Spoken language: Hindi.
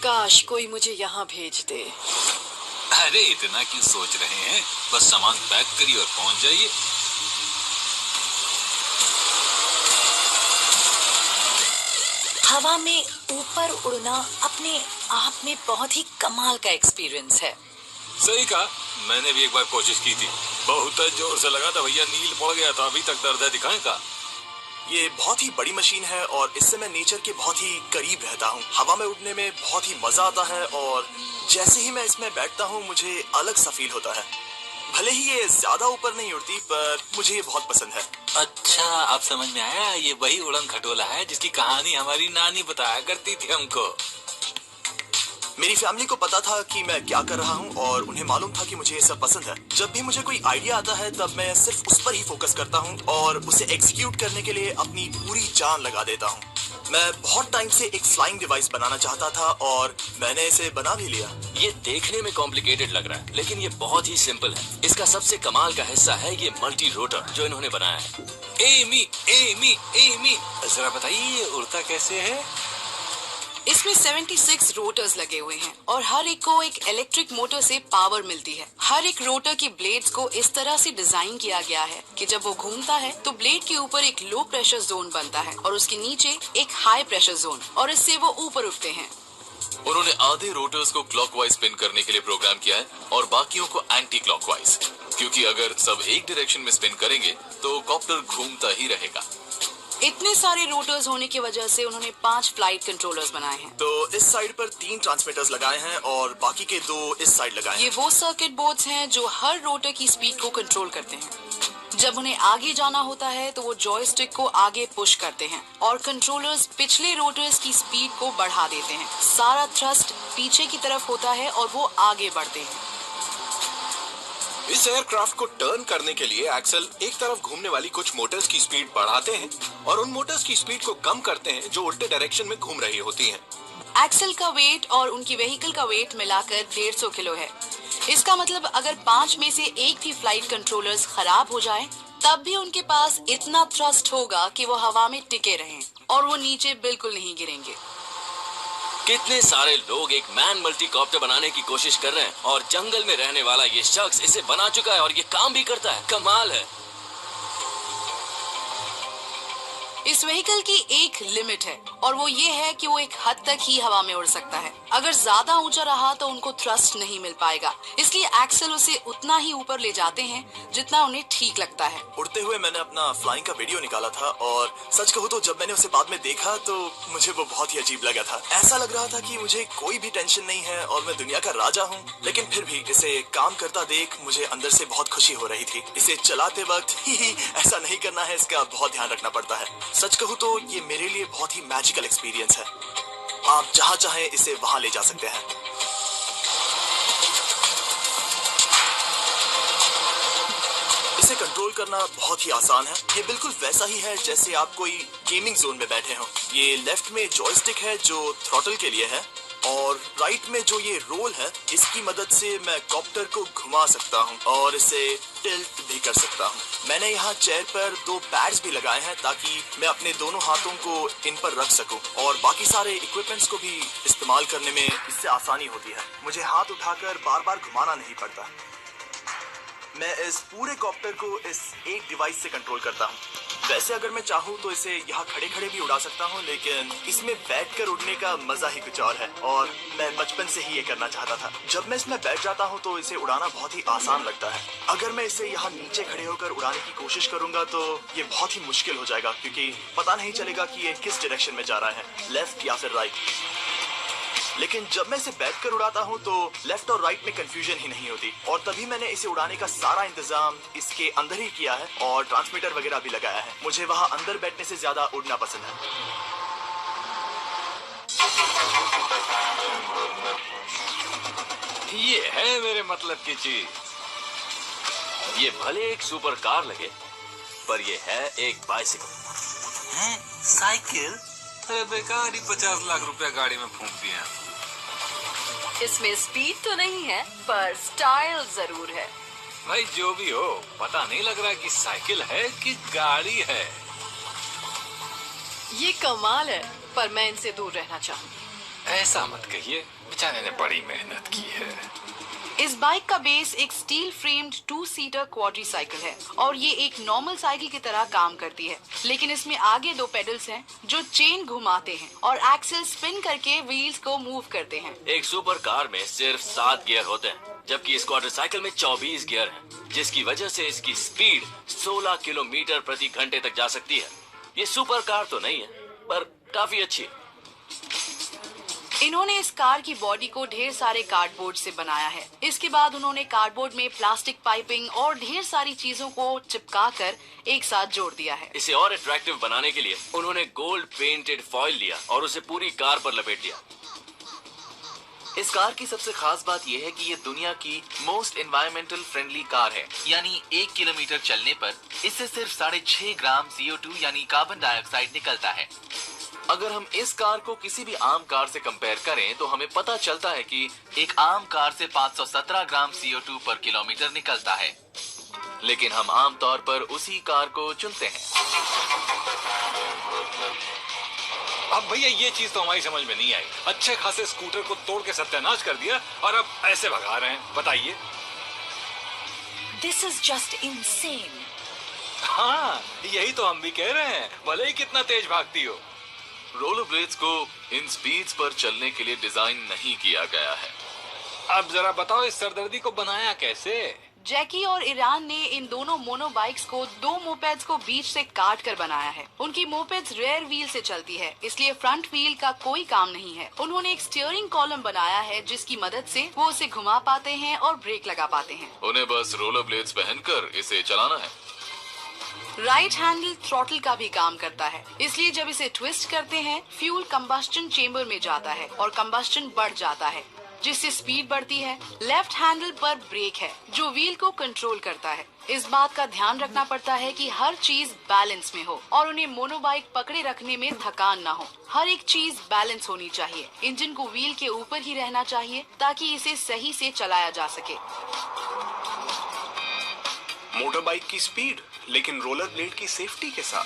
काश कोई मुझे यहाँ भेज दे। अरे इतना क्यों सोच रहे हैं, बस सामान पैक करिए और पहुंच जाइए। हवा में ऊपर उड़ना अपने आप में बहुत ही कमाल का एक्सपीरियंस है। सही कहा, मैंने भी एक बार कोशिश की थी, बहुत जोर से लगा था भैया, नील पड़ गया था, अभी तक दर्द है, दिखाएं का। ये बहुत ही बड़ी मशीन है और इससे मैं नेचर के बहुत ही करीब रहता हूँ। हवा में उड़ने में बहुत ही मजा आता है और जैसे ही मैं इसमें बैठता हूँ मुझे अलग सा फील होता है। भले ही ये ज्यादा ऊपर नहीं उड़ती पर मुझे ये बहुत पसंद है। अच्छा, अब समझ में आया, ये वही उड़न खटोला है जिसकी कहानी हमारी नानी बताया करती थी हमको। मेरी फैमिली को पता था कि मैं क्या कर रहा हूँ और उन्हें मालूम था कि मुझे ये सब पसंद है। जब भी मुझे कोई आइडिया आता है तब मैं सिर्फ उस पर ही फोकस करता हूँ और उसे एग्जीक्यूट करने के लिए अपनी पूरी जान लगा देता हूँ। मैं बहुत टाइम से एक फ्लाइंग डिवाइस बनाना चाहता था और मैंने इसे बना भी लिया। ये देखने में कॉम्प्लिकेटेड लग रहा है, लेकिन ये बहुत ही सिंपल है। इसका सबसे कमाल का हिस्सा है ये मल्टी रोटर जो इन्होंने बनाया है। एमी एमी एमी, जरा बताइए ये उड़ता कैसे है? इसमें 76 रोटर्स लगे हुए हैं और हर एक को एक इलेक्ट्रिक मोटर से पावर मिलती है। हर एक रोटर की ब्लेड्स को इस तरह से डिजाइन किया गया है कि जब वो घूमता है तो ब्लेड के ऊपर एक लो प्रेशर जोन बनता है और उसके नीचे एक हाई प्रेशर जोन, और इससे वो ऊपर उठते हैं। उन्होंने आधे रोटर्स को क्लॉकवाइज स्पिन करने के लिए प्रोग्राम किया है और बाकियों को एंटी क्लॉकवाइज, क्योंकि अगर सब एक डायरेक्शन में स्पिन करेंगे तो कॉप्टर घूमता ही रहेगा। इतने सारे रोटर्स होने की वजह से उन्होंने 5 फ्लाइट कंट्रोलर्स बनाए हैं। तो इस साइड पर 3 ट्रांसमीटर्स लगाए हैं और बाकी के 2 इस साइड लगाए हैं। ये वो सर्किट बोर्ड्स हैं जो हर रोटर की स्पीड को कंट्रोल करते हैं। जब उन्हें आगे जाना होता है तो वो जॉयस्टिक को आगे पुश करते हैं और कंट्रोलर्स पिछले रोटर्स की स्पीड को बढ़ा देते हैं। सारा थ्रस्ट पीछे की तरफ होता है और वो आगे बढ़ते हैं। इस एयरक्राफ्ट को टर्न करने के लिए एक्सल एक तरफ घूमने वाली कुछ मोटर्स की स्पीड बढ़ाते हैं और उन मोटर्स की स्पीड को कम करते हैं जो उल्टे डायरेक्शन में घूम रही होती हैं। एक्सल का वेट और उनकी व्हीकल का वेट मिलाकर 150 किलो है। इसका मतलब अगर 5 में से एक भी फ्लाइट कंट्रोलर्स खराब हो जाए तब भी उनके पास इतना थ्रस्ट होगा कि वो हवा में टिके रहें और वो नीचे बिल्कुल नहीं गिरेंगे। कितने सारे लोग एक मैन मल्टीकॉप्टर बनाने की कोशिश कर रहे हैं और जंगल में रहने वाला ये शख्स इसे बना चुका है और ये काम भी करता है। कमाल है। इस व्हीकल की एक लिमिट है और वो ये है कि वो एक हद तक ही हवा में उड़ सकता है। अगर ज्यादा ऊंचा रहा तो उनको थ्रस्ट नहीं मिल पाएगा, इसलिए एक्सल उसे उतना ही ऊपर ले जाते हैं जितना उन्हें ठीक लगता है। उड़ते हुए मैंने अपना फ्लाइंग का वीडियो निकाला था और सच कहूँ तो जब मैंने उसे बाद में देखा तो मुझे वो बहुत ही अजीब लगा था। ऐसा लग रहा था कि मुझे कोई भी टेंशन नहीं है और मैं दुनिया का राजा हूँ, लेकिन फिर भी इसे काम करता देख मुझे अंदर से बहुत खुशी हो रही थी। इसे चलाते वक्त ही ऐसा नहीं करना है, इसका बहुत ध्यान रखना पड़ता है। सच कहूँ तो ये मेरे लिए बहुत ही मैजिकल एक्सपीरियंस है। आप जहाँ चाहे इसे वहाँ ले जा सकते हैं। इसे कंट्रोल करना बहुत ही आसान है। ये बिल्कुल वैसा ही है जैसे आप कोई गेमिंग जोन में बैठे हो। ये लेफ्ट में जॉयस्टिक है जो थ्रॉटल के लिए है और राइट में जो ये रोल है इसकी मदद से मैं कॉप्टर को घुमा सकता हूँ और इसे टिल्ट भी कर सकता हूँ। मैंने यहाँ चेयर पर 2 पैड्स भी लगाए हैं ताकि मैं अपने दोनों हाथों को इन पर रख सकूं और बाकी सारे इक्विपमेंट्स को भी इस्तेमाल करने में इससे आसानी होती है। मुझे हाथ उठाकर बार बार घुमाना नहीं पड़ता। मैं इस पूरे कॉप्टर को इस एक डिवाइस से कंट्रोल करता हूँ। वैसे अगर मैं चाहूँ तो इसे यहाँ खड़े खड़े भी उड़ा सकता हूँ, लेकिन इसमें बैठकर उड़ने का मजा ही कुछ और है और मैं बचपन से ही ये करना चाहता था। जब मैं इसमें बैठ जाता हूँ तो इसे उड़ाना बहुत ही आसान लगता है। अगर मैं इसे यहाँ नीचे खड़े होकर उड़ाने की कोशिश करूंगा तो ये बहुत ही मुश्किल हो जाएगा, क्योंकि पता नहीं चलेगा कि ये किस डायरेक्शन में जा रहा है, लेफ्ट या फिर राइट। लेकिन जब मैं इसे बैठकर उड़ाता हूँ तो लेफ्ट और राइट में कंफ्यूजन ही नहीं होती और तभी मैंने इसे उड़ाने का सारा इंतजाम इसके अंदर ही किया है और ट्रांसमीटर वगैरह भी लगाया है। मुझे वहाँ अंदर बैठने से ज्यादा उड़ना पसंद है। ये है मेरे मतलब की चीज। ये भले एक सुपर कार लगे पर ये है एक बाइसिकल। हैं? साइकिल? अरे बेकार ही 50 लाख रुपया गाड़ी में फूंक दिया। इसमें स्पीड तो नहीं है पर स्टाइल जरूर है। भाई जो भी हो, पता नहीं लग रहा कि साइकिल है कि गाड़ी है। ये कमाल है पर मैं इनसे दूर रहना चाहूंगी। ऐसा मत कहिए, बेचारे ने बड़ी मेहनत की है। इस बाइक का बेस एक स्टील फ्रेम्ड 2-सीटर क्वाड्रीसाइकिल है और ये एक नॉर्मल साइकिल की तरह काम करती है, लेकिन इसमें आगे 2 पेडल्स हैं जो चेन घुमाते हैं और एक्सेल स्पिन करके व्हील्स को मूव करते हैं। एक सुपर कार में सिर्फ 7 गियर होते हैं, जबकि इस क्वाड्रीसाइकिल में 24 गियर हैं, जिसकी वजह से इसकी स्पीड 16 किलोमीटर प्रति घंटे तक जा सकती है। ये सुपर कार तो नहीं है, पर काफी अच्छी है। इन्होंने इस कार की बॉडी को ढेर सारे कार्डबोर्ड से बनाया है। इसके बाद उन्होंने कार्डबोर्ड में प्लास्टिक पाइपिंग और ढेर सारी चीजों को चिपकाकर एक साथ जोड़ दिया है। इसे और अट्रैक्टिव बनाने के लिए उन्होंने गोल्ड पेंटेड फॉइल लिया और उसे पूरी कार पर लपेट दिया। इस कार की सबसे खास बात यह है कि ये दुनिया की मोस्ट एनवायरमेंटल फ्रेंडली कार है, यानी 1 किलोमीटर चलने पर इससे सिर्फ 6.5 ग्राम CO2 यानी कार्बन डाइऑक्साइड निकलता है। अगर हम इस कार को किसी भी आम कार से कंपेयर करें तो हमें पता चलता है कि एक आम कार से 517 ग्राम CO2 पर किलोमीटर निकलता है, लेकिन हम आम तौर पर उसी कार को चुनते हैं। अब भैया ये चीज तो हमारी समझ में नहीं आई। अच्छे खासे स्कूटर को तोड़ के सत्यानाश कर दिया और अब ऐसे भगा रहे हैं, बताइए। This is just insane. हाँ, यही तो हम भी कह रहे हैं, भले ही कितना तेज भागती हो। रोलर ब्लेड्स को इन स्पीड्स पर चलने के लिए डिजाइन नहीं किया गया है। अब जरा बताओ इस सरदर्दी को बनाया कैसे? जैकी और ईरान ने इन दोनों मोनो बाइक्स को 2 मोपेड्स को बीच से काट कर बनाया है। उनकी मोपेड्स रेयर व्हील से चलती है, इसलिए फ्रंट व्हील का कोई काम नहीं है। उन्होंने एक स्टीयरिंग कॉलम बनाया है जिसकी मदद से वो उसे घुमा पाते हैं और ब्रेक लगा पाते हैं। उन्हें बस रोलर ब्लेड्स पहनकर इसे चलाना है। राइट हैंडल थ्रॉटल का भी काम करता है, इसलिए जब इसे ट्विस्ट करते हैं फ्यूल कंबस्टन चेंबर में जाता है और कंबस्टन बढ़ जाता है, जिससे स्पीड बढ़ती है। लेफ्ट हैंडल पर ब्रेक है जो व्हील को कंट्रोल करता है। इस बात का ध्यान रखना पड़ता है कि हर चीज बैलेंस में हो और उन्हें मोनोबाइक पकड़े रखने में थकान ना हो। हर एक चीज बैलेंस होनी चाहिए। इंजन को व्हील के ऊपर ही रहना चाहिए ताकि इसे सही से चलाया जा सके। मोटर बाइक की स्पीड लेकिन रोलर ब्लेड की सेफ्टी के साथ।